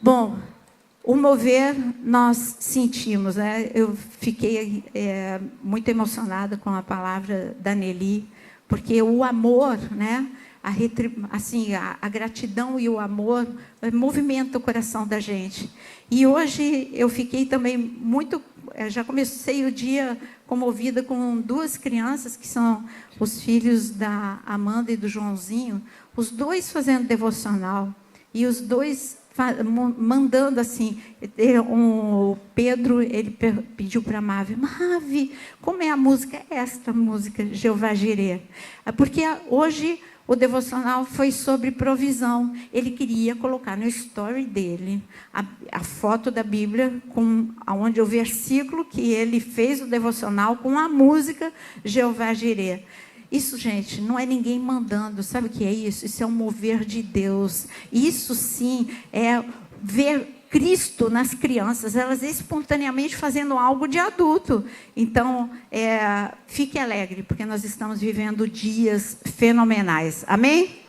Bom, o mover nós sentimos, né? Eu fiquei muito emocionada com a palavra da Nelly, porque o amor, né? A gratidão e o amor movimenta o coração da gente. E hoje eu fiquei também muito... já comecei o dia comovida com duas crianças, que são os filhos da Amanda e do Joãozinho, os dois fazendo devocional, e os dois mandando assim, o Pedro, ele pediu para a Mavi, como é a música? Esta música, Jeová Jireh. Porque hoje o devocional foi sobre provisão. Ele queria colocar no story dele a foto da Bíblia, onde o versículo que ele fez o devocional com a música Jeová Jireh. Isso, gente, não é ninguém mandando. Sabe o que é isso? Isso é um mover de Deus. Isso, sim, é ver Cristo nas crianças, elas espontaneamente fazendo algo de adulto. Então, fique alegre, porque nós estamos vivendo dias fenomenais. Amém?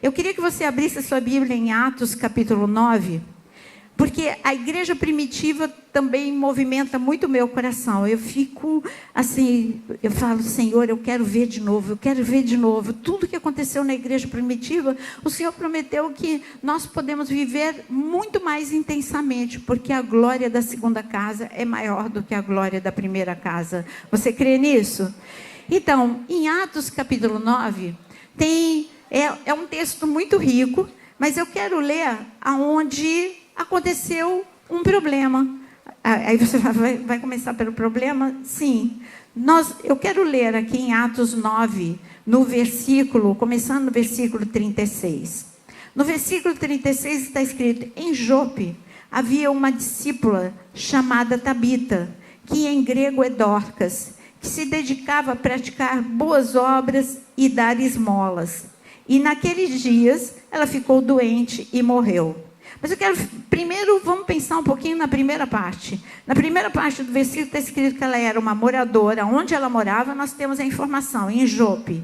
Eu queria que você abrisse a sua Bíblia em Atos, capítulo 9, porque a igreja primitiva também movimenta muito o meu coração. Eu fico assim, eu falo, Senhor, eu quero ver de novo, eu quero ver de novo. Tudo que aconteceu na igreja primitiva, o Senhor prometeu que nós podemos viver muito mais intensamente, porque a glória da segunda casa é maior do que a glória da primeira casa. Você crê nisso? Então, em Atos capítulo 9, é um texto muito rico, mas eu quero ler aonde aconteceu um problema. Aí você vai começar pelo problema? Sim. Eu quero ler aqui em Atos 9, começando no versículo 36. No versículo 36 está escrito: em Jope havia uma discípula chamada Tabita, que em grego é Dorcas, que se dedicava a praticar boas obras e dar esmolas. E naqueles dias ela ficou doente e morreu. Mas eu quero, primeiro, vamos pensar um pouquinho na primeira parte. Na primeira parte do versículo está escrito que ela era uma moradora. Onde ela morava, nós temos a informação, em Jope.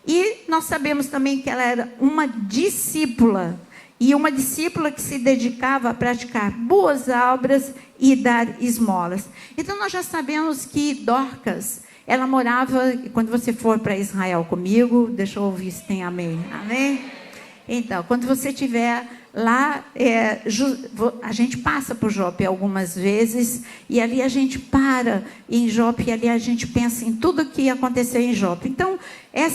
E nós sabemos também que ela era uma discípula. E uma discípula que se dedicava a praticar boas obras e dar esmolas. Então, nós já sabemos que Dorcas, ela morava... Quando você for para Israel comigo, deixa eu ouvir se tem amém. Amém? Então, quando você estiver... lá, a gente passa por Jope algumas vezes, e ali a gente para em Jope, e ali a gente pensa em tudo que aconteceu em Jope. Então,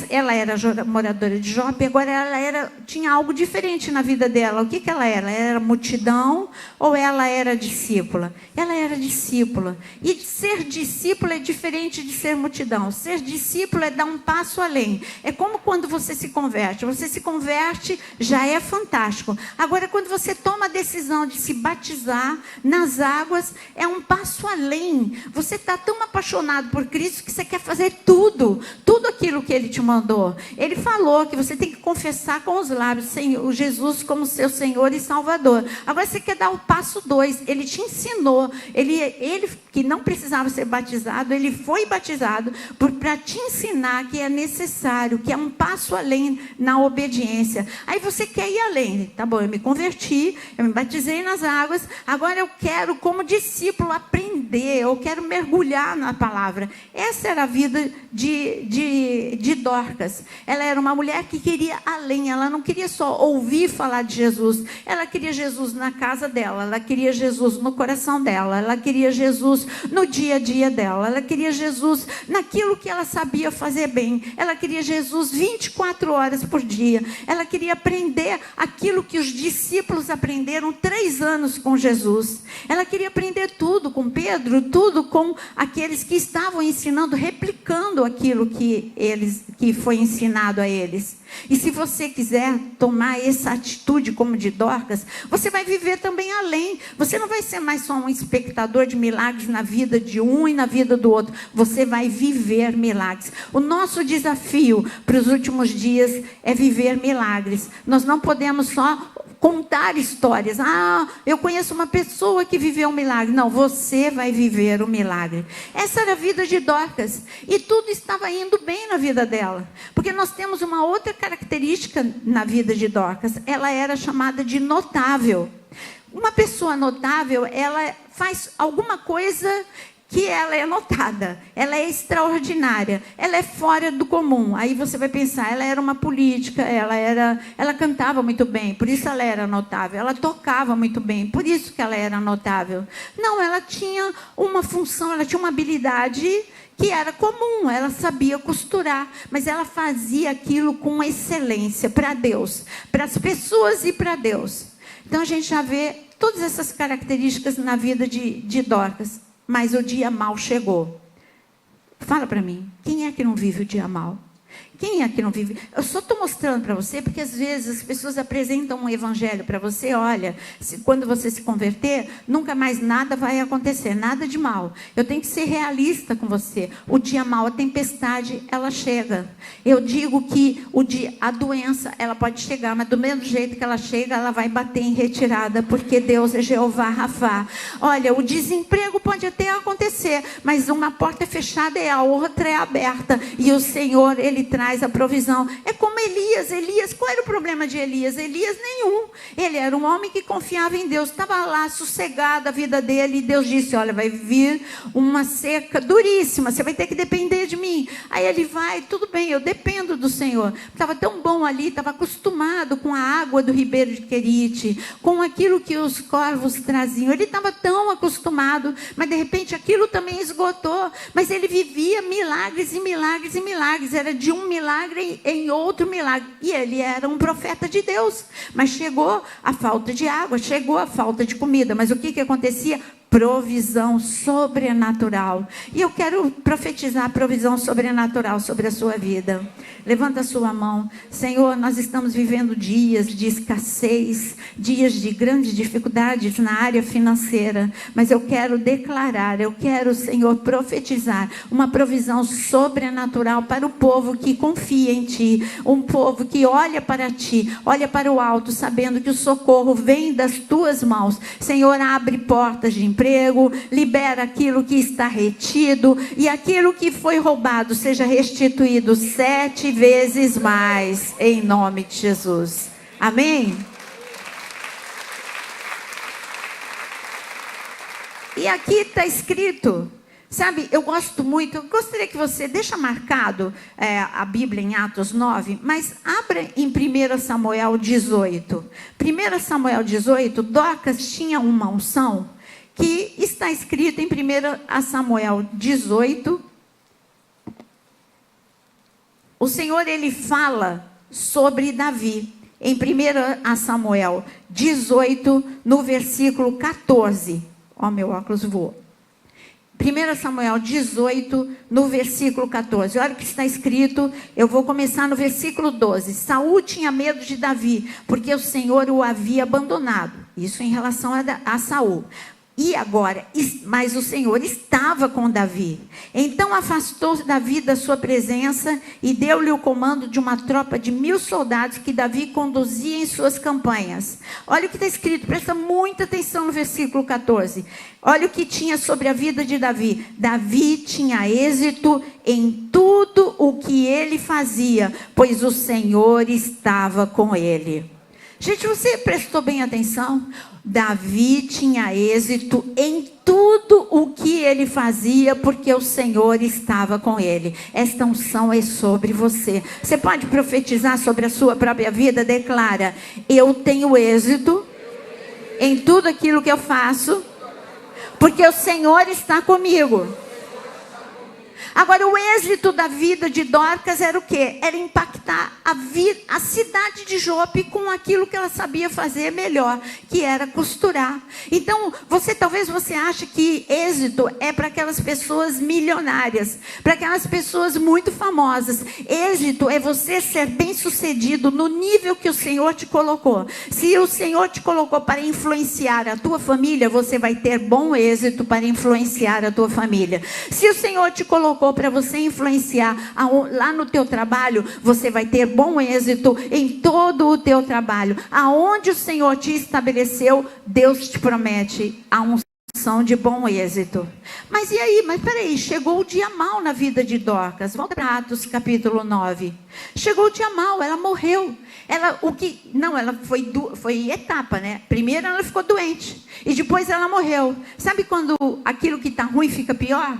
ela era moradora de Jope, agora ela tinha algo diferente na vida dela. O que ela era? Ela era multidão ou ela era discípula? Ela era discípula. E ser discípula é diferente de ser multidão. Ser discípula é dar um passo além. É como quando você se converte. Você se converte, já é fantástico. Agora, quando você toma a decisão de se batizar nas águas, é um passo além. Você está tão apaixonado por Cristo que você quer fazer tudo aquilo que Ele te mandou. Ele falou que você tem que confessar com os lábios o Jesus como seu Senhor e Salvador. Agora você quer dar o passo 2. Ele te ensinou. Ele que não precisava ser batizado, ele foi batizado para te ensinar que é necessário, que é um passo além na obediência. Aí você quer ir além. Tá bom, eu me converti, eu me batizei nas águas, agora eu quero, como discípulo, aprender, eu quero mergulhar na palavra. Essa era a vida de Dorcas. Ela era uma mulher que queria além, ela não queria só ouvir falar de Jesus, ela queria Jesus na casa dela, ela queria Jesus no coração dela, ela queria Jesus no dia a dia dela, ela queria Jesus naquilo que ela sabia fazer bem, ela queria Jesus 24 horas por dia, ela queria aprender aquilo que os discípulos aprenderam 3 anos com Jesus. Ela queria aprender tudo com Pedro, tudo com aqueles que estavam ensinando, replicando aquilo que foi ensinado a eles. E se você quiser tomar essa atitude como de Dorcas, você vai viver também além. Você não vai ser mais só um espectador de milagres na vida de um e na vida do outro. Você vai viver milagres. O nosso desafio para os últimos dias é viver milagres. Nós não podemos só contar histórias. Eu conheço uma pessoa que viveu um milagre. Não, você vai viver o milagre. Essa era a vida de Dorcas. E tudo estava indo bem na vida dela. Porque nós temos uma outra característica na vida de Dorcas. Ela era chamada de notável. Uma pessoa notável, ela faz alguma coisa que ela é notada, ela é extraordinária, ela é fora do comum. Aí você vai pensar, ela era uma política, ela cantava muito bem, por isso ela era notável. Ela tocava muito bem, por isso que ela era notável. Não, ela tinha uma função, ela tinha uma habilidade que era comum, ela sabia costurar, mas ela fazia aquilo com excelência para Deus, para as pessoas e para Deus. Então a gente já vê todas essas características na vida de Dorcas. Mas o dia mau chegou. Fala para mim, quem é que não vive o dia mau? Quem é que não vive? Eu só estou mostrando para você, porque às vezes as pessoas apresentam um evangelho para você, olha, quando você se converter, nunca mais nada vai acontecer, nada de mal. Eu tenho que ser realista com você. O dia mau, a tempestade, ela chega. Eu digo que a doença, ela pode chegar, mas do mesmo jeito que ela chega, ela vai bater em retirada, porque Deus é Jeová Rafá. Olha, o desemprego pode até acontecer, mas uma porta é fechada e a outra é aberta. E o Senhor, Ele traz a provisão. É como Elias, qual era o problema de Elias? Elias nenhum, ele era um homem que confiava em Deus, estava lá sossegado a vida dele, e Deus disse, olha, vai vir uma seca duríssima, você vai ter que depender de mim. Aí ele vai, tudo bem, eu dependo do Senhor. Estava tão bom ali, estava acostumado com a água do ribeiro de Querite, com aquilo que os corvos traziam, ele estava tão acostumado, mas de repente aquilo também esgotou, mas ele vivia milagres e milagres e milagres, era de um milagre em outro milagre. E ele era um profeta de Deus. Mas chegou a falta de água, chegou a falta de comida. Mas o que acontecia? Provisão sobrenatural. E eu quero profetizar provisão sobrenatural sobre a sua vida. Levanta a sua mão. Senhor, nós estamos vivendo dias de escassez, dias de grandes dificuldades na área financeira. Mas eu quero declarar, eu quero, Senhor, profetizar uma provisão sobrenatural para o povo que confia em Ti. Um povo que olha para Ti, olha para o alto, sabendo que o socorro vem das Tuas mãos. Senhor, abre portas de emprego, libera aquilo que está retido, e aquilo que foi roubado seja restituído 7 vezes mais, em nome de Jesus. Amém? E aqui está escrito, sabe, eu gosto muito, eu gostaria que você, deixa marcado a Bíblia em Atos 9, mas abra em 1 Samuel 18. 1 Samuel 18, Dorcas tinha uma unção que está escrito em 1 Samuel 18. O Senhor, Ele fala sobre Davi. Em 1 Samuel 18, no versículo 14. Ó, meu óculos voou. 1 Samuel 18, no versículo 14. Olha o que está escrito. Eu vou começar no versículo 12. Saul tinha medo de Davi, porque o Senhor o havia abandonado. Isso em relação a Saul. E agora, mas o Senhor estava com Davi. Então afastou Davi da sua presença e deu-lhe o comando de uma tropa de 1000 soldados que Davi conduzia em suas campanhas. Olha o que está escrito, presta muita atenção no versículo 14. Olha o que tinha sobre a vida de Davi. Davi tinha êxito em tudo o que ele fazia, pois o Senhor estava com ele. Gente, você prestou bem atenção? Davi tinha êxito em tudo o que ele fazia, porque o Senhor estava com ele. Esta unção é sobre você. Você pode profetizar sobre a sua própria vida? Declara, eu tenho êxito em tudo aquilo que eu faço, porque o Senhor está comigo. Agora, o êxito da vida de Dorcas era o quê? Era impactar a cidade de Jope com aquilo que ela sabia fazer melhor, que era costurar. Então, talvez você ache que êxito é para aquelas pessoas milionárias, para aquelas pessoas muito famosas. Êxito é você ser bem-sucedido no nível que o Senhor te colocou. Se o Senhor te colocou para influenciar a tua família, você vai ter bom êxito para influenciar a tua família. Se o Senhor te colocou para você influenciar lá no teu trabalho, você vai ter bom êxito em todo o teu trabalho. Aonde o Senhor te estabeleceu, Deus te promete a unção de bom êxito. Mas e aí? Mas peraí, chegou o dia mau na vida de Dorcas. Volta para Atos capítulo 9. Chegou o dia mau, ela morreu. Ela foi etapa, né? Primeiro ela ficou doente e depois ela morreu. Sabe quando aquilo que está ruim fica pior?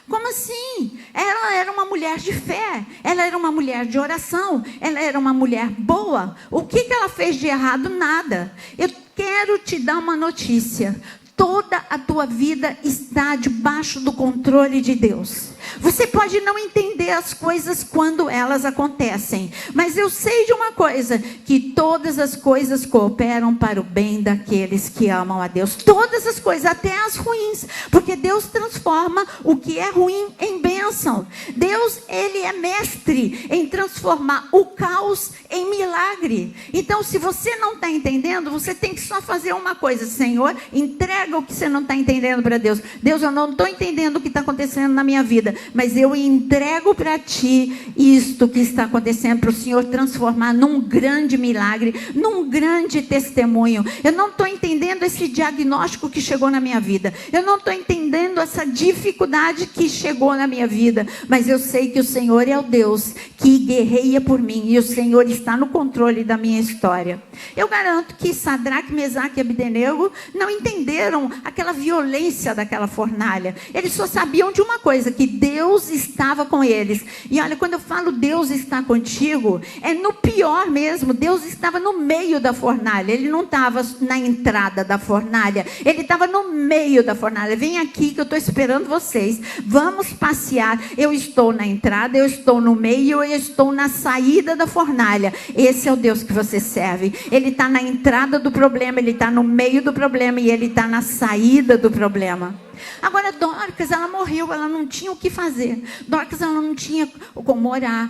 Como assim? Ela era uma mulher de fé, ela era uma mulher de oração, ela era uma mulher boa. O que ela fez de errado? Nada. Eu quero te dar uma notícia. Toda a tua vida está debaixo do controle de Deus. Você pode não entender as coisas quando elas acontecem, mas eu sei de uma coisa, que todas as coisas cooperam para o bem daqueles que amam a Deus. Todas as coisas, até as ruins, porque Deus transforma o que é ruim em bênção. Deus, Ele é mestre em transformar o caos em milagre. Então, se você não está entendendo, você tem que só fazer uma coisa: Senhor, entrega o que você não está entendendo para Deus. Deus, eu não estou entendendo o que está acontecendo na minha vida, mas eu entrego para ti isto que está acontecendo, para o Senhor transformar num grande milagre, num grande testemunho. Eu não estou entendendo esse diagnóstico que chegou na minha vida, eu não estou entendendo essa dificuldade que chegou na minha vida, mas eu sei que o Senhor é o Deus que guerreia por mim, e o Senhor está no controle da minha história. Eu garanto que Sadraque, Mesaque e Abdenego não entenderam aquela violência daquela fornalha. Eles só sabiam de uma coisa, que Deus estava com eles. E olha, quando eu falo Deus está contigo, é no pior mesmo. Deus estava no meio da fornalha. Ele não estava na entrada da fornalha, ele estava no meio da fornalha. Vem aqui que eu estou esperando vocês, vamos passear. Eu estou na entrada, eu estou no meio, eu estou na saída da fornalha. Esse é o Deus que você serve. Ele está na entrada do problema, ele está no meio do problema, e ele está na saída do problema. Agora, Dorcas, ela morreu, ela não tinha o que fazer. Dorcas, ela não tinha como orar.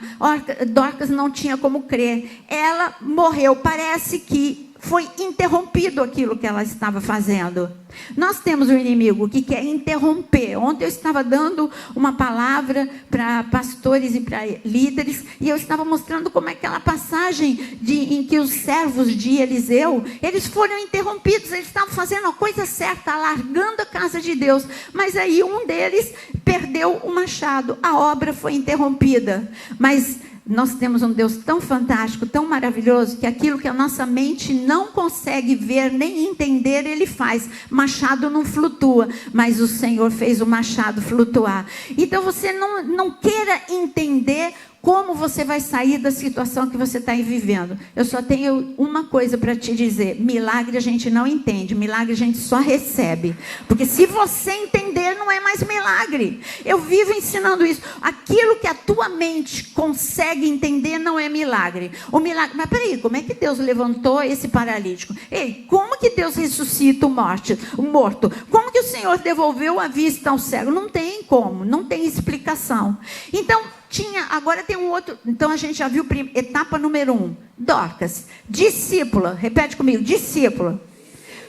Dorcas não tinha como crer. Ela morreu. Parece que foi interrompido aquilo que ela estava fazendo. Nós temos um inimigo que quer interromper. Ontem eu estava dando uma palavra para pastores e para líderes, e eu estava mostrando como é aquela passagem em que os servos de Eliseu, eles foram interrompidos. Eles estavam fazendo a coisa certa, alargando a casa de Deus, mas aí um deles perdeu o machado, a obra foi interrompida. Mas nós temos um Deus tão fantástico, tão maravilhoso, que aquilo que a nossa mente não consegue ver nem entender, Ele faz. Machado não flutua, mas o Senhor fez o machado flutuar. Então você não queira entender como você vai sair da situação que você está vivendo. Eu só tenho uma coisa para te dizer: milagre a gente não entende, milagre a gente só recebe. Porque se você entender, não é mais milagre. Eu vivo ensinando isso. Aquilo que a tua mente consegue entender não é milagre. O milagre, mas peraí, como é que Deus levantou esse paralítico? Ei, como que Deus ressuscita o morto? Como que o Senhor devolveu a vista ao cego? Não tem como, não tem explicação. Então, agora tem um outro. Então a gente já viu etapa número 1, Dorcas, discípula. Repete comigo: discípula.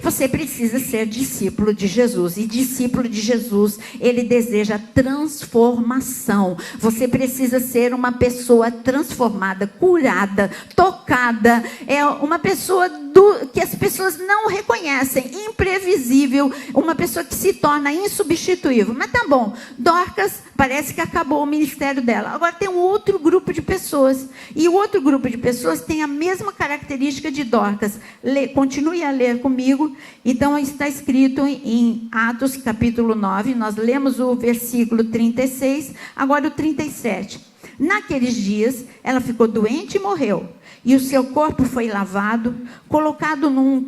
Você precisa ser discípulo de Jesus. E discípulo de Jesus, ele deseja transformação. Você precisa ser uma pessoa transformada, curada, tocada. É uma pessoa que as pessoas não reconhecem, imprevisível, uma pessoa que se torna insubstituível. Mas tá bom, Dorcas parece que acabou o ministério dela. Agora tem um outro grupo de pessoas. E o outro grupo de pessoas tem a mesma característica de Dorcas. Continue a ler comigo. Então está escrito em Atos capítulo 9, nós lemos o versículo 36, agora o 37. Naqueles dias, ela ficou doente e morreu. E o seu corpo foi lavado, colocado no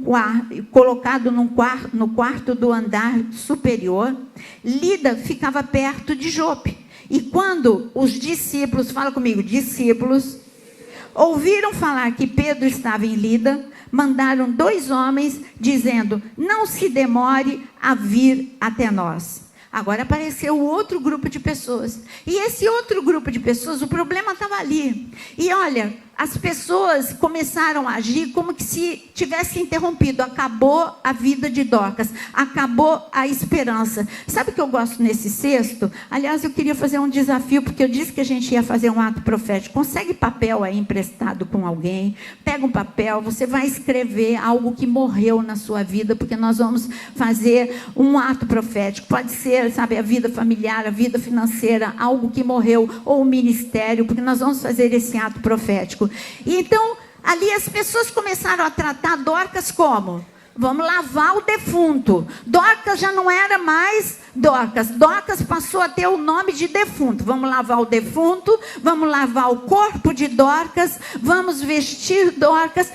quarto do andar superior. Lida ficava perto de Jope. E quando os discípulos, fala comigo, discípulos, ouviram falar que Pedro estava em Lida, mandaram 2 homens, dizendo: não se demore a vir até nós. Agora apareceu outro grupo de pessoas. E esse outro grupo de pessoas, o problema estava ali. E olha, as pessoas começaram a agir como que se tivesse interrompido. Acabou a vida de Dorcas. Acabou a esperança. Sabe o que eu gosto nesse texto? Aliás, eu queria fazer um desafio, porque eu disse que a gente ia fazer um ato profético. Consegue papel aí emprestado com alguém. Pega um papel, você vai escrever algo que morreu na sua vida, porque nós vamos fazer um ato profético. Pode ser, sabe, a vida familiar, a vida financeira, algo que morreu, ou o ministério, porque nós vamos fazer esse ato profético. E então, ali as pessoas começaram a tratar Dorcas como? Vamos lavar o defunto. Dorcas já não era mais Dorcas. Dorcas passou a ter o nome de defunto. Vamos lavar o defunto, vamos lavar o corpo de Dorcas, vamos vestir Dorcas,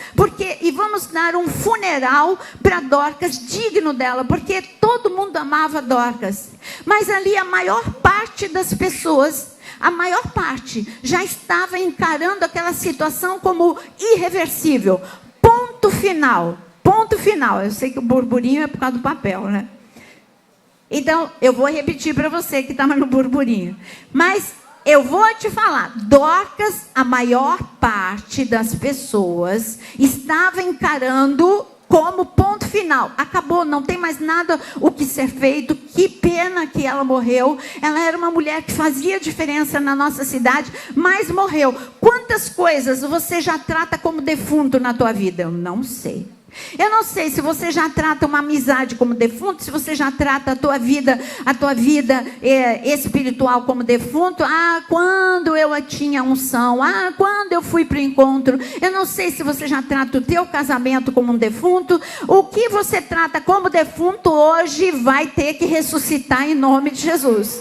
e vamos dar um funeral para Dorcas digno dela, porque todo mundo amava Dorcas. Mas ali a maior parte das pessoas, a maior parte, já estava encarando aquela situação como irreversível. Ponto final. Ponto final. Eu sei que o burburinho é por causa do papel, né? Então, eu vou repetir para você que estava no burburinho. Mas eu vou te falar. Dorcas, a maior parte das pessoas estava encarando como ponto final. Acabou, não tem mais nada o que ser feito. Que pena que ela morreu. Ela era uma mulher que fazia diferença na nossa cidade, mas morreu. Quantas coisas você já trata como defunto na tua vida? Eu não sei. Eu não sei se você já trata uma amizade como defunto, se você já trata a tua vida espiritual como defunto. Quando eu tinha unção, quando eu fui para o encontro. Eu não sei se você já trata o teu casamento como um defunto. O que você trata como defunto hoje vai ter que ressuscitar em nome de Jesus.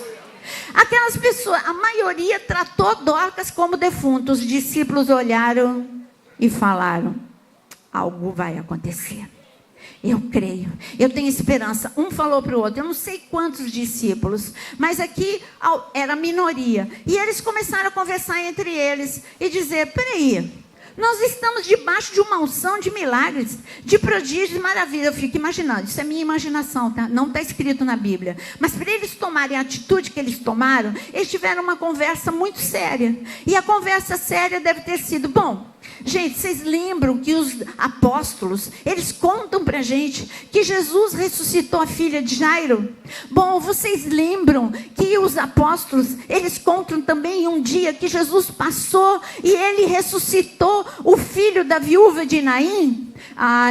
Aquelas pessoas, a maioria tratou Dorcas como defunto. Os discípulos olharam e falaram: algo vai acontecer. Eu creio, eu tenho esperança. Um falou para o outro, eu não sei quantos discípulos, mas aqui era a minoria. E eles começaram a conversar entre eles e dizer: peraí, nós estamos debaixo de uma unção de milagres, de prodígios e maravilhas. Eu fico imaginando, isso é minha imaginação, tá? Não está escrito na Bíblia. Mas para eles tomarem a atitude que eles tomaram, eles tiveram uma conversa muito séria. E a conversa séria deve ter sido: bom, gente, vocês lembram que os apóstolos, eles contam para a gente que Jesus ressuscitou a filha de Jairo? Bom, vocês lembram que os apóstolos, eles contam também um dia que Jesus passou e ele ressuscitou o filho da viúva de Naim?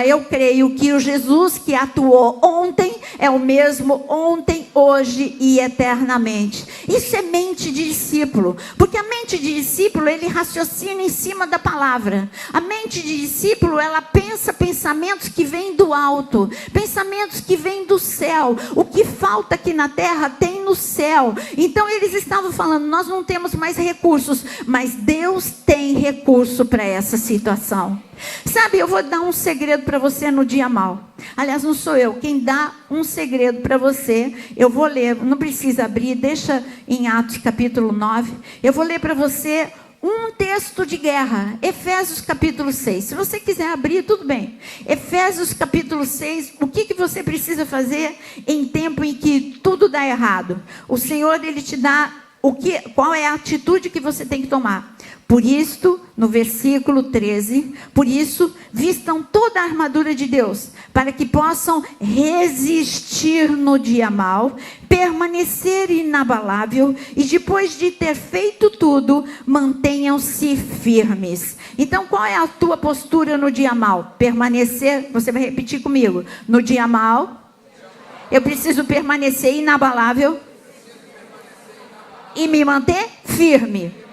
Eu creio que o Jesus que atuou ontem é o mesmo ontem, hoje e eternamente. Isso é mente de discípulo, porque a mente de discípulo, ele raciocina em cima da palavra. A mente de discípulo, ela pensa pensamentos que vêm do alto, pensamentos que vêm do céu. O que falta aqui na terra tem no céu. Então eles estavam falando: nós não temos mais recursos, mas Deus tem recurso para essa situação. Sabe, eu vou dar um segredo para você no dia mau. Aliás, não sou eu quem dá um segredo para você. Eu vou ler, não precisa abrir, deixa em Atos capítulo 9. Eu vou ler para você um texto de guerra, Efésios capítulo 6. Se você quiser abrir, tudo bem. Efésios capítulo 6, o que você precisa fazer em tempo em que tudo dá errado? O Senhor, ele te dá qual é a atitude que você tem que tomar. Por isto, no versículo 13, por isso, vistam toda a armadura de Deus, para que possam resistir no dia mau, permanecer inabalável, e depois de ter feito tudo, mantenham-se firmes. Então, qual é a tua postura no dia mau? Permanecer, você vai repetir comigo, no dia mau, eu preciso permanecer inabalável e me manter firme.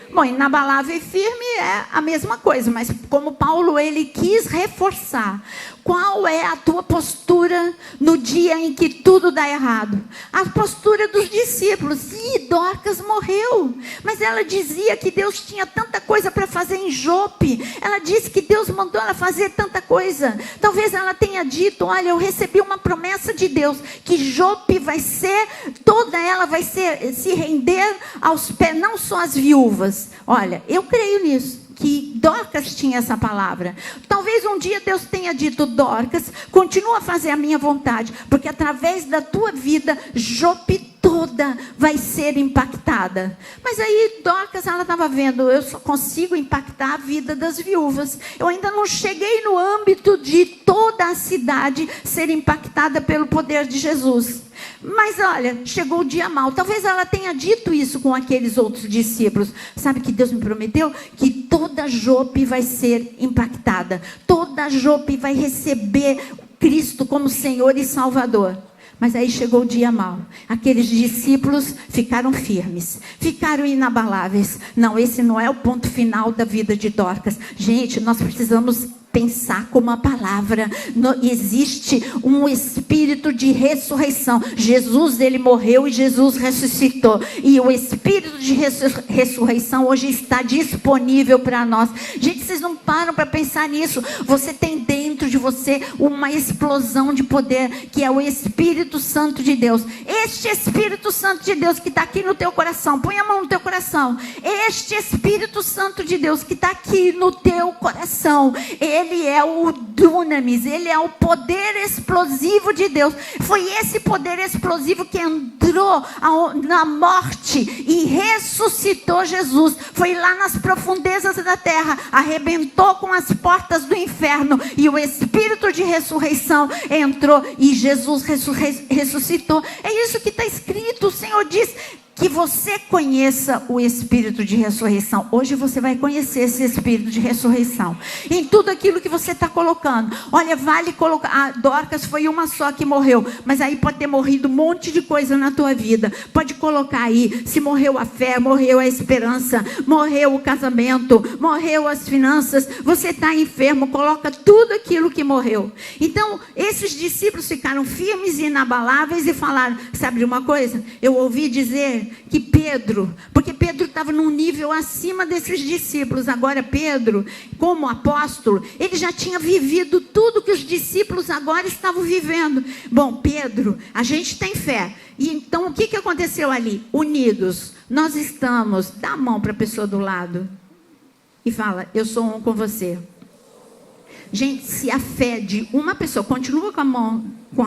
Bom, inabalável e firme é a mesma coisa, mas como Paulo, ele quis reforçar, qual é a tua postura no dia em que tudo dá errado? A postura dos discípulos. Dorcas morreu, mas ela dizia que Deus tinha tanta coisa para fazer em Jope. Ela disse que Deus mandou ela fazer tanta coisa. Talvez ela tenha dito: olha, eu recebi uma promessa de Deus, que Jope vai ser, toda ela vai se render aos pés, não só as viúvas. Olha, eu creio nisso, que Dorcas tinha essa palavra. Talvez um dia Deus tenha dito: Dorcas, continua a fazer a minha vontade, porque através da tua vida, Jope toda vai ser impactada. Mas aí Dorcas, ela estava vendo: eu só consigo impactar a vida das viúvas. Eu ainda não cheguei no âmbito de toda a cidade ser impactada pelo poder de Jesus. Mas olha, chegou o dia mau. Talvez ela tenha dito isso com aqueles outros discípulos. Sabe que Deus me prometeu? Que toda Jope vai ser impactada. Toda Jope vai receber Cristo como Senhor e Salvador. Mas aí chegou o dia mau. Aqueles discípulos ficaram firmes, ficaram inabaláveis. Não, esse não é o ponto final da vida de Dorcas. Gente, nós precisamos pensar como a palavra. Existe um espírito de ressurreição. Jesus, ele morreu e Jesus ressuscitou. E o espírito de ressurreição hoje está disponível para nós. Gente, vocês não param para pensar nisso. Você tem dentro de você uma explosão de poder, que é o Espírito Santo de Deus. Este Espírito Santo de Deus que está aqui no teu coração, põe a mão no teu coração. Este Espírito Santo de Deus que está aqui no teu coração, ele é o dunamis, ele é o poder explosivo de Deus. Foi esse poder explosivo que entrou na morte e ressuscitou Jesus. Foi lá nas profundezas da terra, arrebentou com as portas do inferno, e o Espírito de ressurreição entrou e Jesus ressuscitou. É isso que está escrito. O Senhor diz que você conheça o Espírito de ressurreição. Hoje você vai conhecer esse Espírito de ressurreição em tudo aquilo que você está colocando. Olha, vale colocar. A Dorcas foi uma só que morreu, mas aí pode ter morrido um monte de coisa na tua vida. Pode colocar aí: se morreu a fé, morreu a esperança, morreu o casamento, morreu as finanças, você está enfermo, coloca tudo aquilo que morreu. Então esses discípulos ficaram firmes e inabaláveis e falaram: sabe de uma coisa? Eu ouvi dizer que Pedro, porque Pedro estava num nível acima desses discípulos. Agora Pedro, como apóstolo, ele já tinha vivido tudo que os discípulos agora estavam vivendo. Bom, Pedro, a gente tem fé. E então o que aconteceu ali? Unidos, nós estamos. Dá a mão para a pessoa do lado e fala: eu sou um com você. Gente, se a fé de uma pessoa, continua com a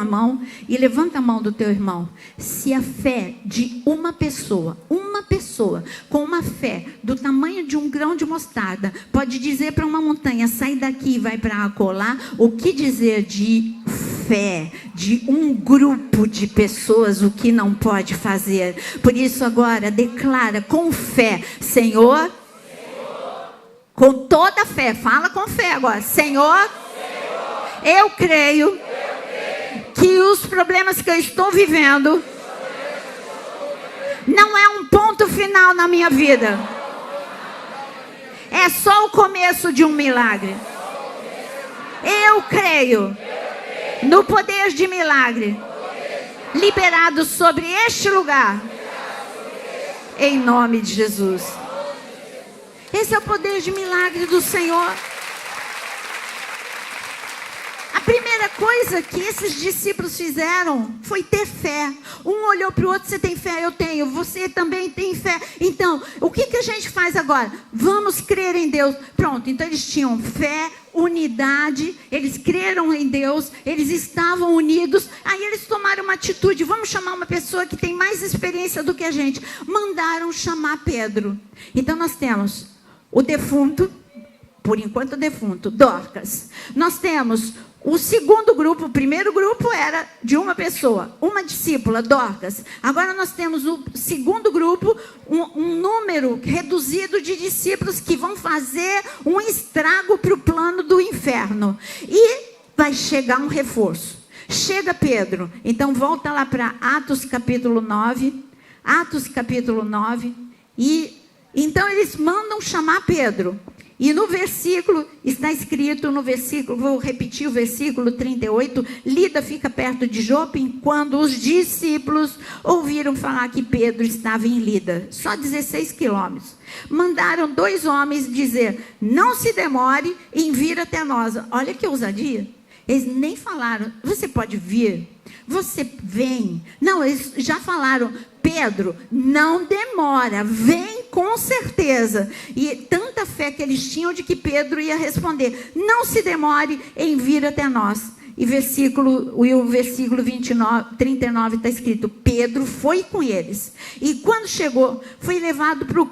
mão e levanta a mão do teu irmão. Se a fé de uma pessoa com uma fé do tamanho de um grão de mostarda pode dizer para uma montanha: sai daqui e vai para acolá, o que dizer de fé de um grupo de pessoas o que não pode fazer? Por isso agora declara com fé: Senhor, com toda a fé, fala com fé agora: Senhor, eu creio que os problemas que eu estou vivendo não é um ponto final na minha vida, é só o começo de um milagre. Eu creio no poder de milagre liberado sobre este lugar, em nome de Jesus. Esse é o poder de milagre do Senhor. A primeira coisa que esses discípulos fizeram foi ter fé. Um olhou para o outro: você tem fé? Eu tenho. Você também tem fé. Então, o que a gente faz agora? Vamos crer em Deus. Pronto, então eles tinham fé, unidade, eles creram em Deus, eles estavam unidos. Aí eles tomaram uma atitude: vamos chamar uma pessoa que tem mais experiência do que a gente. Mandaram chamar Pedro. Então nós temos o defunto, por enquanto defunto, Dorcas. Nós temos o segundo grupo. O primeiro grupo era de uma pessoa, uma discípula, Dorcas. Agora nós temos o segundo grupo, um número reduzido de discípulos que vão fazer um estrago para o plano do inferno. E vai chegar um reforço. Chega Pedro. Então volta lá para Atos capítulo 9. Atos capítulo 9. E então eles mandam chamar Pedro. E no versículo, está escrito no versículo, vou repetir o versículo 38, Lida fica perto de Jope, quando os discípulos ouviram falar que Pedro estava em Lida, só 16 quilômetros. Mandaram 2 homens dizer: não se demore em vir até nós. Olha que ousadia. Eles nem falaram: você pode vir, você vem. Não, eles já falaram: Pedro, não demora, vem com certeza. E tanta fé que eles tinham de que Pedro ia responder: não se demore em vir até nós. E o versículo 39 está escrito: Pedro foi com eles. E quando chegou, foi levado para o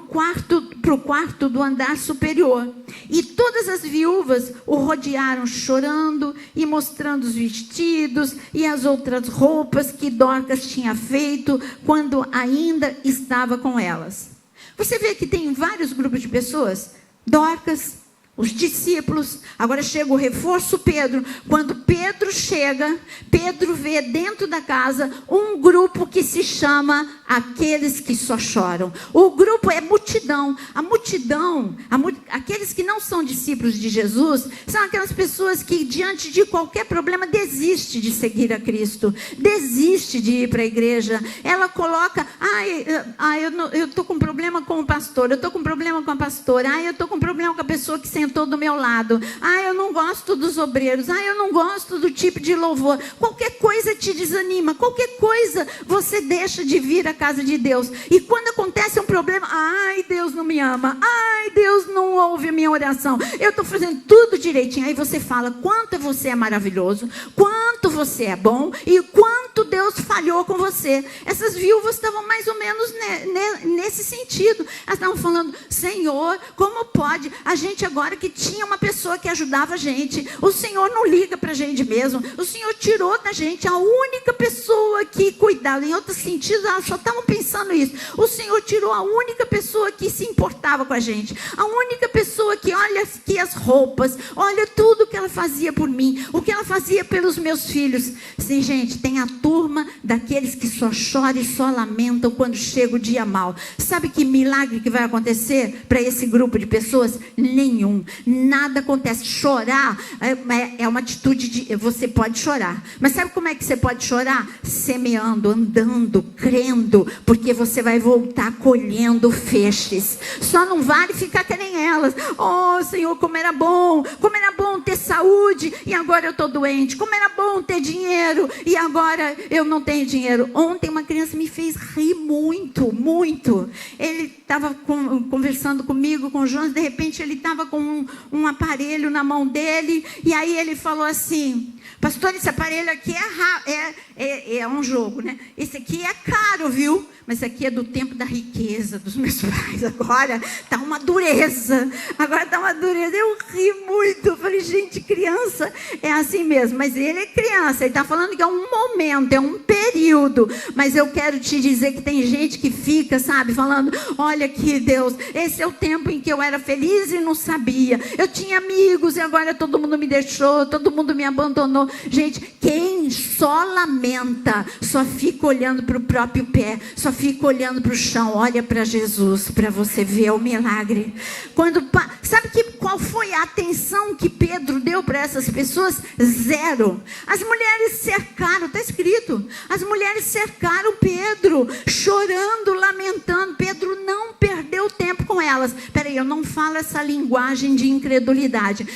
quarto do andar superior. E todas as viúvas o rodearam, chorando e mostrando os vestidos e as outras roupas que Dorcas tinha feito quando ainda estava com elas. Você vê que tem vários grupos de pessoas. Dorcas, os discípulos, agora chega o reforço Pedro. Quando Pedro chega, Pedro vê dentro da casa um grupo que se chama aqueles que só choram. O grupo é multidão. A multidão, aqueles que não são discípulos de Jesus, são aquelas pessoas que diante de qualquer problema desiste de seguir a Cristo, desiste de ir para a igreja. Ela coloca: eu estou com problema com o pastor, eu estou com problema com a pastora, eu estou com problema com a pessoa que sentou do meu lado, eu não gosto dos obreiros, eu não gosto do tipo de louvor. Qualquer coisa te desanima, qualquer coisa você deixa de vir à casa de Deus. E quando acontece um problema: Deus não me ama, Deus não ouve a minha oração, eu estou fazendo tudo direitinho. Aí você fala quanto você é maravilhoso, quanto você é bom e quanto Deus falhou com você. Essas viúvas estavam mais ou menos nesse sentido. Elas estavam falando: Senhor, como pode? A gente agora que tinha uma pessoa que ajudava a gente, o Senhor não liga para a gente mesmo. O Senhor tirou da gente a única pessoa que cuidava. Em outros sentidos, elas só estavam pensando isso. O Senhor tirou a única pessoa que se importava com a gente, a única pessoa que olha aqui as roupas, olha tudo que ela fazia por mim, o que ela fazia pelos meus filhos. Sim, gente, tem a turma daqueles que só choram e só lamentam quando chega o dia mau. Sabe que milagre que vai acontecer para esse grupo de pessoas? Nenhum. Nada acontece. Chorar é uma atitude de... Você pode chorar, mas sabe como é que você pode chorar? Semeando, andando, crendo, porque você vai voltar colhendo feixes. Só não vale ficar que nem elas. Oh, Senhor, como era bom ter saúde e agora eu estou doente. Como era bom ter dinheiro e agora eu não tenho dinheiro. Ontem uma criança me fez rir muito, muito. Ele estava conversando comigo, com o Jonas, de repente ele estava com um aparelho na mão dele, e aí ele falou assim: pastor, esse aparelho aqui é um jogo, né? Esse aqui é caro, viu? Mas esse aqui é do tempo da riqueza dos meus pais. Agora está uma dureza. Eu ri muito. Eu falei: gente, criança é assim mesmo. Mas ele é criança. Ele está falando que é um momento, é um período. Mas eu quero te dizer que tem gente que fica, sabe, falando: olha aqui, Deus, esse é o tempo em que eu era feliz e não sabia. Eu tinha amigos e agora todo mundo me deixou, todo mundo me abandonou. Gente, quem só lamenta, só fica olhando para o próprio pé, só fica olhando para o chão. Olha para Jesus, para você ver o milagre. Sabe qual foi a atenção que Pedro deu para essas pessoas? Zero. As mulheres cercaram, está escrito, as mulheres cercaram Pedro, chorando, lamentando. Pedro não perdeu tempo com elas. Peraí, eu não falo essa linguagem de incredulidade.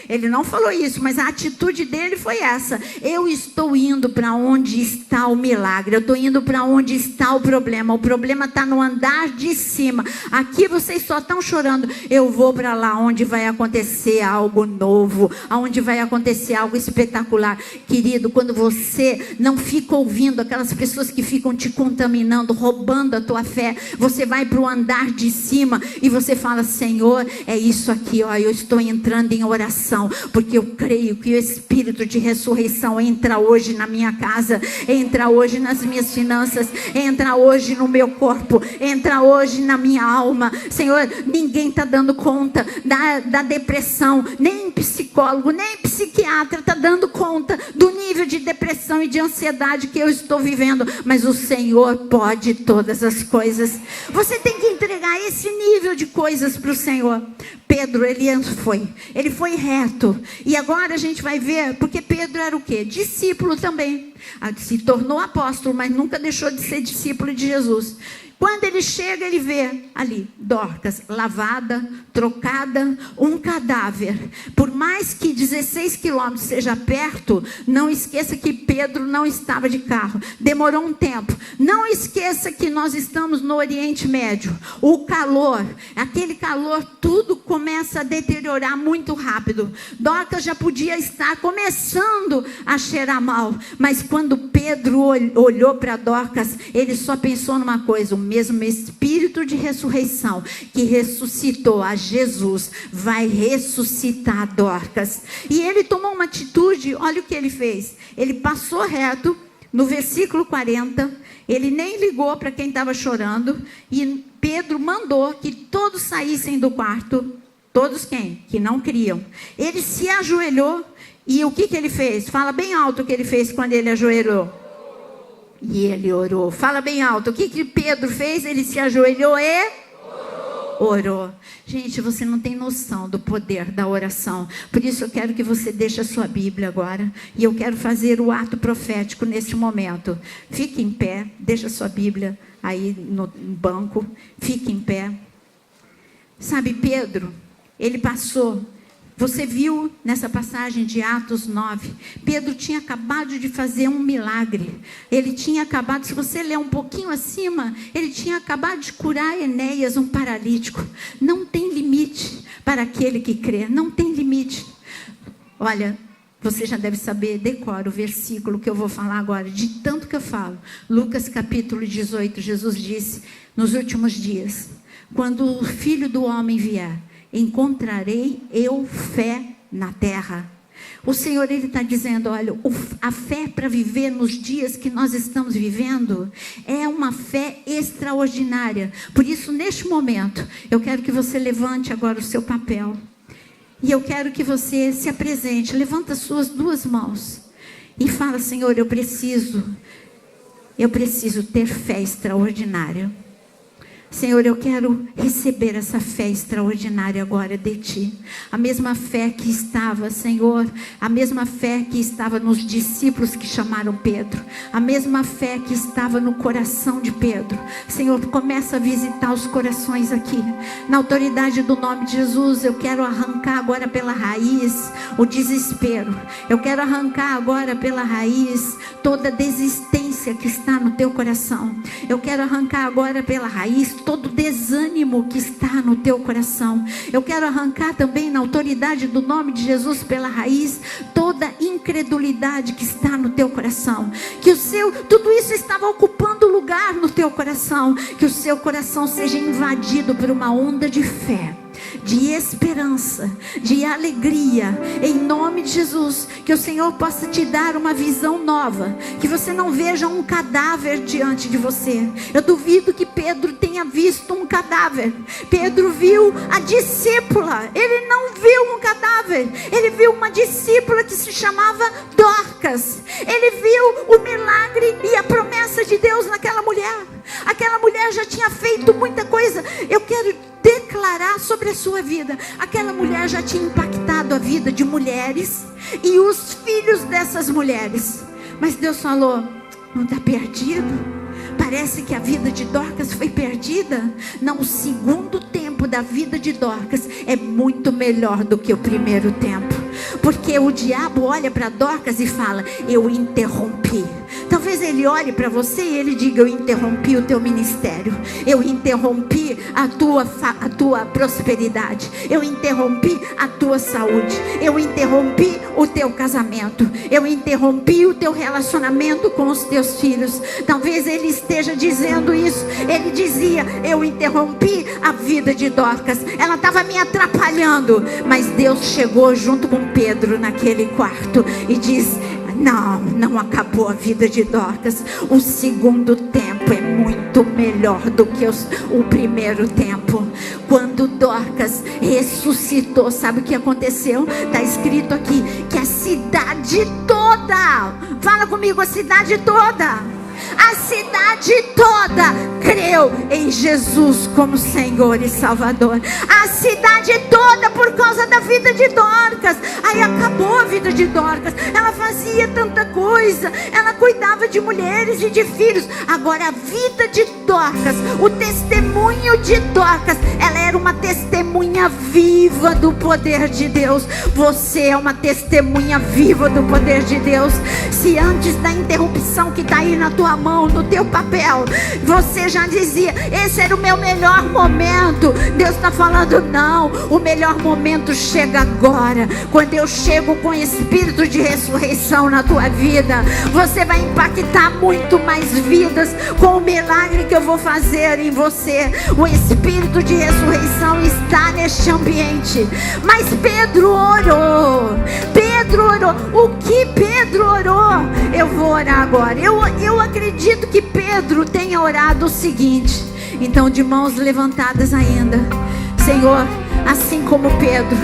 Ele não falou isso, mas a atitude dele foi essa: eu estou indo para onde está o milagre, eu estou indo para onde está o problema está no andar de cima. Aqui vocês só estão chorando, eu vou para lá onde vai acontecer algo novo, onde vai acontecer algo espetacular. Querido, quando você não fica ouvindo aquelas pessoas que ficam te contaminando, roubando a tua fé, você vai para o andar de cima e você fala: Senhor, é isso aqui, eu estou entrando em oração, porque eu creio que o Espírito de ressurreição entra hoje na minha casa, entra hoje nas minhas finanças, entra hoje no meu corpo, entra hoje na minha alma. Senhor, ninguém está dando conta da depressão, nem psicólogo, nem psiquiatra está dando conta do nível de depressão e de ansiedade que eu estou vivendo, mas o Senhor pode todas as coisas. Você tem que entregar esse nível de coisas para o Senhor. Pedro, ele foi reto. E agora a gente vai ver, porque Pedro era o quê? Discípulo também. Se tornou apóstolo, mas nunca deixou de ser discípulo de Jesus. Quando ele chega, ele vê ali Dorcas lavada, trocada, um cadáver. Por mais que 16 quilômetros seja perto, não esqueça que Pedro não estava de carro. Demorou um tempo. Não esqueça que nós estamos no Oriente Médio. O calor, aquele calor, tudo começa a deteriorar muito rápido. Dorcas já podia estar começando a cheirar mal. Mas quando Pedro olhou para Dorcas, ele só pensou numa coisa: o mesmo Espírito de ressurreição que ressuscitou a Jesus vai ressuscitar Dorcas. E ele tomou uma atitude. Olha o que ele fez. Ele passou reto. No versículo 40, ele nem ligou para quem estava chorando. E Pedro mandou que todos saíssem do quarto. Todos quem? Que não criam. Ele se ajoelhou. E o que ele fez? Fala bem alto o que ele fez quando ele ajoelhou. E ele orou. Fala bem alto. O que Pedro fez? Ele se ajoelhou e orou. Gente, você não tem noção do poder da oração. Por isso eu quero que você deixe a sua Bíblia agora. E eu quero fazer o ato profético neste momento. Fique em pé. Deixa a sua Bíblia aí no banco. Fique em pé. Sabe, Pedro, ele passou. Você viu nessa passagem de Atos 9, Pedro tinha acabado de fazer um milagre. Ele tinha acabado, se você ler um pouquinho acima, ele tinha acabado de curar Enéas, um paralítico. Não tem limite para aquele que crê, não tem limite. Olha, você já deve saber, decora o versículo que eu vou falar agora, de tanto que eu falo. Lucas capítulo 18, Jesus disse, nos últimos dias, quando o Filho do Homem vier, encontrarei eu fé na terra. O Senhor, Ele está dizendo, olha, a fé para viver nos dias que nós estamos vivendo, é uma fé extraordinária. Por isso, neste momento, eu quero que você levante agora o seu papel. E eu quero que você se apresente, levanta as suas duas mãos. E fala, Senhor, eu preciso ter fé extraordinária. Senhor, eu quero receber essa fé extraordinária agora de Ti. A mesma fé que estava, Senhor, a mesma fé que estava nos discípulos que chamaram Pedro. A mesma fé que estava no coração de Pedro. Senhor, começa a visitar os corações aqui. Na autoridade do nome de Jesus, eu quero arrancar agora pela raiz o desespero. Eu quero arrancar agora pela raiz toda desistência que está no teu coração. Eu quero arrancar agora pela raiz todo desânimo que está no teu coração. Eu quero arrancar também na autoridade do nome de Jesus pela raiz toda incredulidade que está no teu coração. Que tudo isso estava ocupando lugar no teu coração. Que o seu coração seja invadido por uma onda de fé, de esperança, de alegria, em nome de Jesus. Que o Senhor possa te dar uma visão nova, que você não veja um cadáver diante de você. Eu duvido que Pedro tenha visto um cadáver. Pedro viu a discípula, ele não viu um cadáver, ele viu uma discípula que se chamava Dorcas. Ele viu o milagre e a promessa de Deus naquela mulher. Aquela mulher já tinha feito muita coisa. Eu quero declarar sobre a sua vida, aquela mulher já tinha impactado a vida de mulheres e os filhos dessas mulheres. Mas Deus falou, não está perdido? Parece que a vida de Dorcas foi perdida. Não, o segundo tempo da vida de Dorcas é muito melhor do que o primeiro tempo. Porque o diabo olha para Dorcas e fala, eu interrompi. Talvez ele olhe para você e ele diga, eu interrompi o teu ministério. Eu interrompi a tua prosperidade. Eu interrompi a tua saúde. Eu interrompi o teu casamento. Eu interrompi o teu relacionamento com os teus filhos. Talvez ele esteja dizendo isso. Ele dizia, eu interrompi a vida de Dorcas. Ela estava me atrapalhando. Mas Deus chegou junto com Pedro naquele quarto e diz, não acabou a vida de Dorcas. O segundo tempo é muito melhor do que o primeiro tempo. Quando Dorcas ressuscitou, sabe o que aconteceu? Está escrito aqui que a cidade toda, fala comigo, a cidade toda A cidade toda creu em Jesus como Senhor e Salvador. A cidade toda, por causa da vida de Dorcas. Aí acabou a vida de Dorcas. Ela fazia tanta coisa, ela cuidava de mulheres e de filhos. Agora a vida de Dorcas, o testemunho de Dorcas, ela era uma testemunha viva do poder de Deus. Você é uma testemunha viva do poder de Deus. Se antes da interrupção que está aí na tua mão, no teu papel, você já dizia, esse era o meu melhor momento, Deus está falando, não, o melhor momento chega agora. Quando eu chego com o espírito de ressurreição na tua vida, você vai impactar muito mais vidas com o milagre que eu vou fazer em você. O espírito de ressurreição está neste ambiente. Mas Pedro orou. Pedro orou. O que Pedro orou? Eu vou orar agora. Eu acredito que Pedro tenha orado o seguinte. Então, de mãos levantadas ainda, Senhor, assim como Pedro,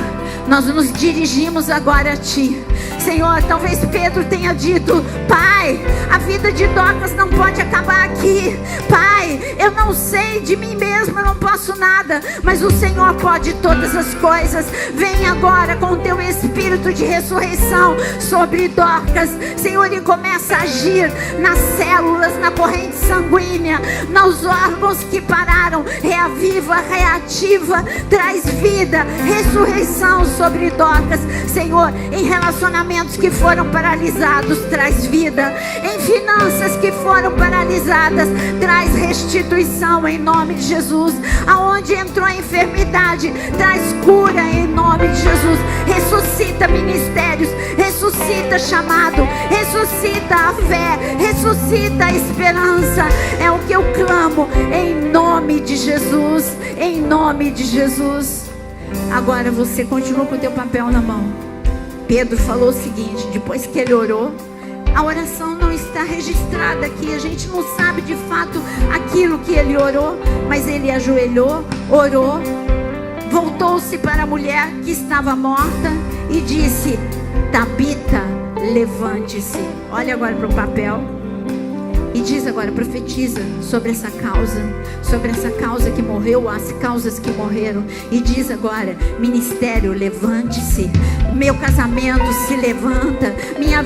nós nos dirigimos agora a Ti. Senhor, talvez Pedro tenha dito, Pai, a vida de Dorcas não pode acabar aqui. Pai, eu não sei de mim mesmo, eu não posso nada, mas o Senhor pode todas as coisas. Vem agora com o Teu espírito de ressurreição sobre Dorcas, Senhor, e começa a agir nas células, na corrente sanguínea, nos órgãos que pararam. Reaviva, reativa, traz vida, ressurreição sobre Dorcas. Senhor, em relacionamentos que foram paralisados, traz vida. Em finanças que foram paralisadas, traz restituição em nome de Jesus. Aonde entrou a enfermidade, traz cura em nome de Jesus. Ressuscita ministérios, ressuscita chamado, ressuscita a fé, ressuscita a esperança. É o que eu clamo em nome de Jesus, em nome de Jesus. Agora você continua com o teu papel na mão. Pedro falou o seguinte, depois que ele orou, a oração não está registrada aqui, a gente não sabe de fato aquilo que ele orou, mas ele ajoelhou, orou, voltou-se para a mulher que estava morta e disse, Tabita, levante-se. Olha agora para o papel. E diz agora, profetiza sobre essa causa que morreu, as causas que morreram. E diz agora, ministério, levante-se. Meu casamento se levanta. Minha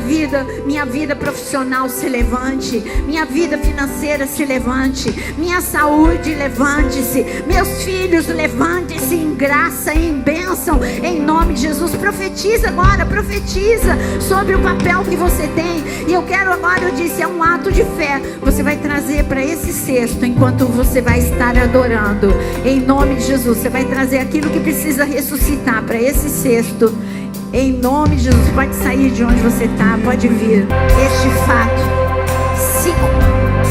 vida profissional se levante. Minha vida financeira se levante. Minha saúde, levante-se. Meus filhos, levante-se em graça, em bênção, em nome de Jesus. Profetiza agora, profetiza sobre o papel que você tem. E eu quero agora, eu disse, é um ato de fé. Você vai trazer para esse cesto enquanto você vai estar adorando. Em nome de Jesus, você vai trazer aquilo que precisa ressuscitar para esse cesto. Em nome de Jesus, pode sair de onde você está, pode vir. Este fato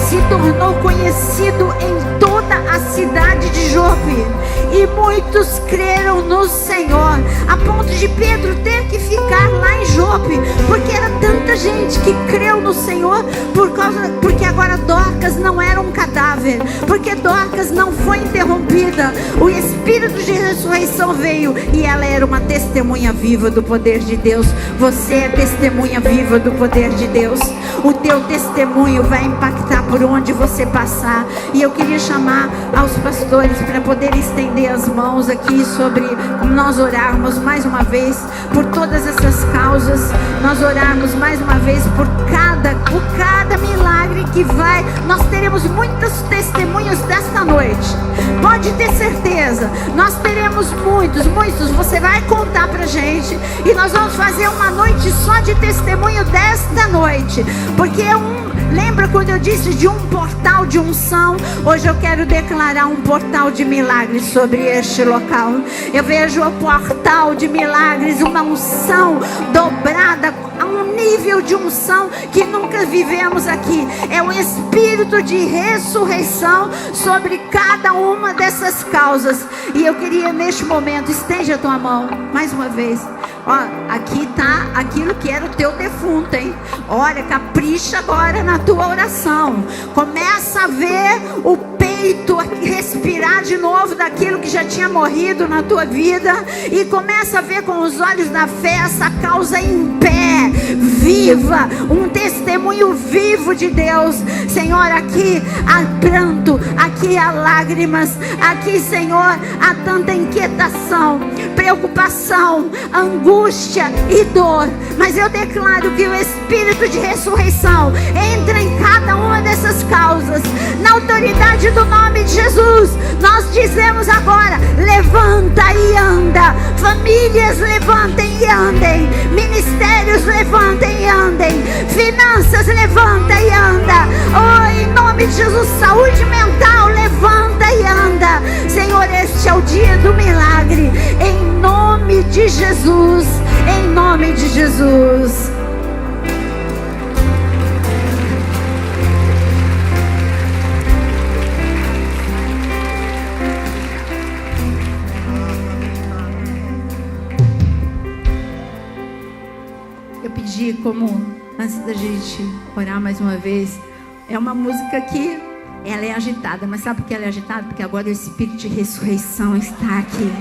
se tornou conhecido em toda a cidade de Jope. E muitos creram no Senhor, a ponto de Pedro ter que ficar lá em Jope, porque era tanta gente que creu no Senhor, porque agora Dorcas não era um cadáver, porque Dorcas não foi interrompida. O espírito de ressurreição veio e ela era uma testemunha viva do poder de Deus. Você é testemunha viva do poder de Deus. O teu testemunho vai impactar por onde você passar. E eu queria chamar aos pastores para poder estender as mãos aqui sobre nós orarmos mais uma vez por todas essas causas. Nós orarmos mais uma vez por cada milagre que vai. Nós teremos muitos testemunhos desta noite. Pode ter certeza. Nós teremos muitos. Você vai contar pra gente e nós vamos fazer uma noite só de testemunho desta noite. Porque lembra quando eu disse de um portal de unção? Hoje eu quero declarar um portal de milagres sobre este local. Eu vejo o portal de milagres, uma unção dobrada, a um nível de unção que nunca vivemos aqui. É um espírito de ressurreição sobre cada uma dessas causas. E eu queria neste momento, estende a tua mão mais uma vez. Ó, aqui está aquilo que era o teu defunto, hein? Olha, capricha agora na tua oração. Começa a ver o peito respirar de novo daquilo que já tinha morrido na tua vida. E começa a ver com os olhos da fé essa causa em pé. viva, um testemunho vivo de Deus. Senhor, aqui há pranto, aqui há lágrimas, aqui, Senhor, há tanta inquietação, preocupação, angústia e dor, mas eu declaro que o Espírito de ressurreição entra em cada uma dessas causas, na autoridade do nome de Jesus. Nós dizemos agora: levanta e anda. Famílias, levantem e andem. Ministérios, levantem e andem. Finanças, levanta e anda. Oh, em nome de Jesus. Saúde mental, levanta e anda. Senhor, este é o dia do milagre, em nome de Jesus, em nome de Jesus. Eu pedi, como antes da gente orar mais uma vez, é uma música que ela é agitada, mas sabe por que ela é agitada? Porque agora o Espírito de ressurreição está aqui.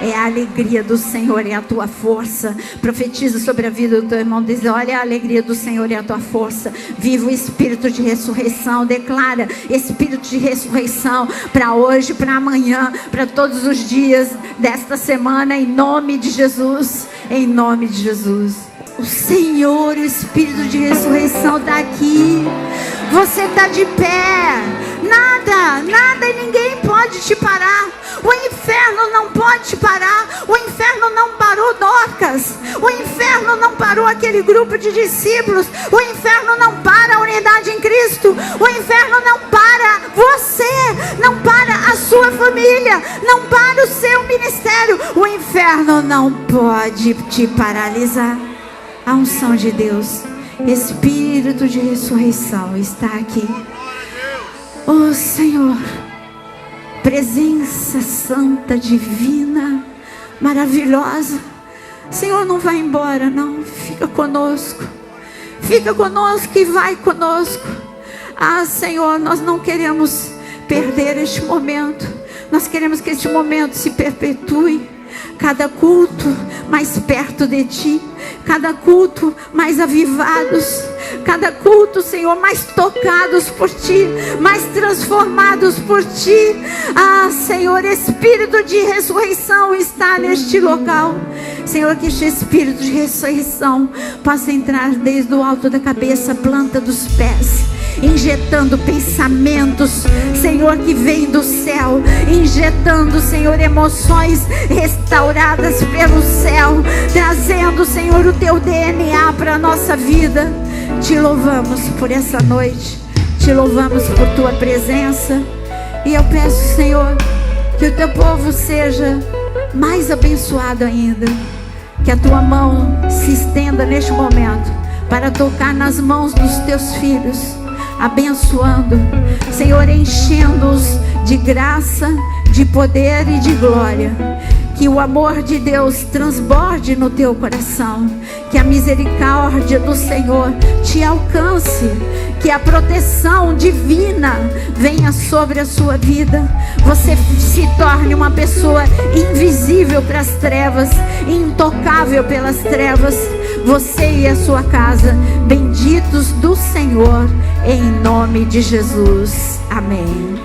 É a alegria do Senhor, é a tua força. Profetiza sobre a vida do teu irmão, diz: olha, a alegria do Senhor é a tua força. Viva o Espírito de ressurreição. Declara Espírito de ressurreição para hoje, para amanhã, para todos os dias desta semana, em nome de Jesus, em nome de Jesus. O Senhor, o Espírito de ressurreição está aqui. Você está de pé. Nada e ninguém pode te parar. O inferno não pode te parar. O inferno não parou Dorcas. O inferno não parou aquele grupo de discípulos. O inferno não para a unidade em Cristo. O inferno não para você. Não para a sua família. Não para o seu ministério. O inferno não pode te paralisar. A unção de Deus, Espírito de ressurreição está aqui. Oh Senhor, presença santa, divina, maravilhosa. Senhor, não vai embora não, fica conosco e vai conosco. Ah Senhor, nós não queremos perder este momento. Nós queremos que este momento se perpetue. Cada culto mais perto de Ti, cada culto mais avivados, cada culto, Senhor, mais tocados por Ti, mais transformados por Ti. Ah, Senhor, Espírito de ressurreição está neste local. Senhor, que este Espírito de ressurreição possa entrar desde o alto da cabeça, planta dos pés, injetando pensamentos, Senhor, que vem do céu, injetando, Senhor, emoções restauradas pelo céu, trazendo, Senhor, o Teu DNA para a nossa vida. Te louvamos por essa noite, te louvamos por Tua presença, e eu peço, Senhor, que o Teu povo seja mais abençoado ainda, que a Tua mão se estenda neste momento para tocar nas mãos dos Teus filhos, abençoando, Senhor, enchendo-os de graça, de poder e de glória. Que o amor de Deus transborde no teu coração, que a misericórdia do Senhor te alcance, que a proteção divina venha sobre a sua vida. Você se torne uma pessoa invisível para as trevas, intocável pelas trevas. Você e a sua casa, benditos do Senhor, em nome de Jesus. Amém.